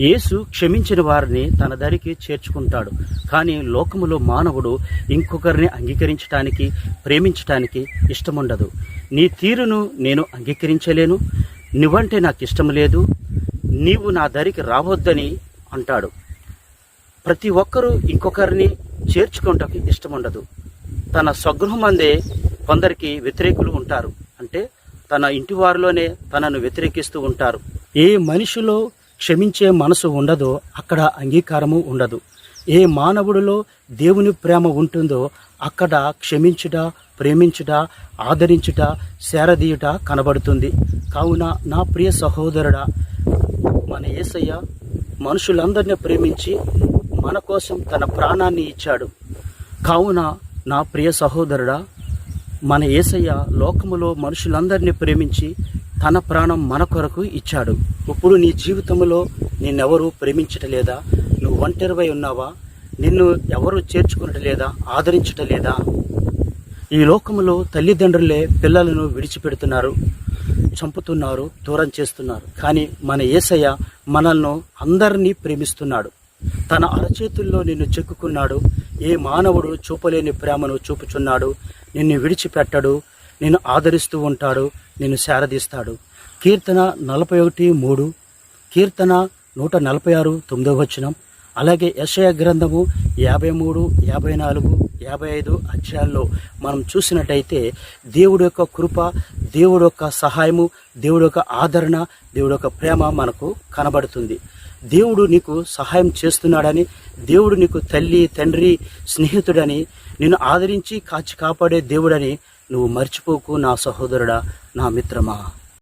యేసు క్షమించిన వారిని తన దరికి చేర్చుకుంటాడు. కానీ లోకములో మానవుడు ఇంకొకరిని అంగీకరించటానికి, ప్రేమించటానికి ఇష్టముండదు. నీ తీరును నేను అంగీకరించలేను, నువ్వంటే నాకు ఇష్టం లేదు, నీవు నా దరికి రావద్దని అంటాడు. ప్రతి ఒక్కరూ ఇంకొకరిని చేర్చుకోవటానికి ఇష్టముండదు. తన స్వగృహమందే కొందరికి వ్యతిరేకులు ఉంటారు. అంటే తన ఇంటి వారిలోనే తనను వ్యతిరేకిస్తూ ఉంటారు. ఏ మనిషిలో క్షమించే మనసు ఉండదో అక్కడ అంగీకారము ఉండదు. ఏ మానవుడిలో దేవుని ప్రేమ ఉంటుందో అక్కడ క్షమించుట, ప్రేమించుట, ఆదరించుట, సేరదీయుట కనబడుతుంది. కావున నా ప్రియ సహోదరుడా, మన యేసయ్య మనుషులందరినీ ప్రేమించి మన కోసం తన ప్రాణాన్ని ఇచ్చాడు. కావున నా ప్రియ సహోదరుడా, మన యేసయ్య లోకములో మనుషులందరినీ ప్రేమించి తన ప్రాణం మన కొరకు ఇచ్చాడు. ఇప్పుడు నీ జీవితంలో నిన్నెవరూ ప్రేమించటలేదా? నువ్వు ఒంటరివై ఉన్నావా? నిన్ను ఎవరు చేర్చుకునటలేదా? ఆదరించటలేదా? ఈ లోకములో తల్లిదండ్రులే పిల్లలను విడిచిపెడుతున్నారు, చంపుతున్నారు, దూరం చేస్తున్నారు. కానీ మన యేసయ్య మనల్ని అందరినీ ప్రేమిస్తున్నాడు. తన అరచేతుల్లో నిన్ను చెక్కుకున్నాడు. ఏ మానవుడు చూపలేని ప్రేమను చూపుచున్నాడు. నిన్ను విడిచిపెట్టడు, నిన్ను ఆదరిస్తూ ఉంటాడు, నిన్ను శారదీస్తాడు. కీర్తన 41:3, కీర్తన 146:9. అలాగే యెషయా గ్రంథము 53, 54, 55 అధ్యాయాల్లో మనం చూసినట్టయితే దేవుడి యొక్క కృప, దేవుడి యొక్క సహాయము, దేవుడి యొక్క ఆదరణ, దేవుడి యొక్క ప్రేమ మనకు కనబడుతుంది. దేవుడు నీకు సహాయం చేస్తున్నాడని, దేవుడు నీకు తల్లి, తండ్రి, స్నేహితుడని, నిన్ను ఆదరించి కాచి కాపాడే దేవుడని నువ్వు మర్చిపోకు నా సహోదరుడా, నా మిత్రమా.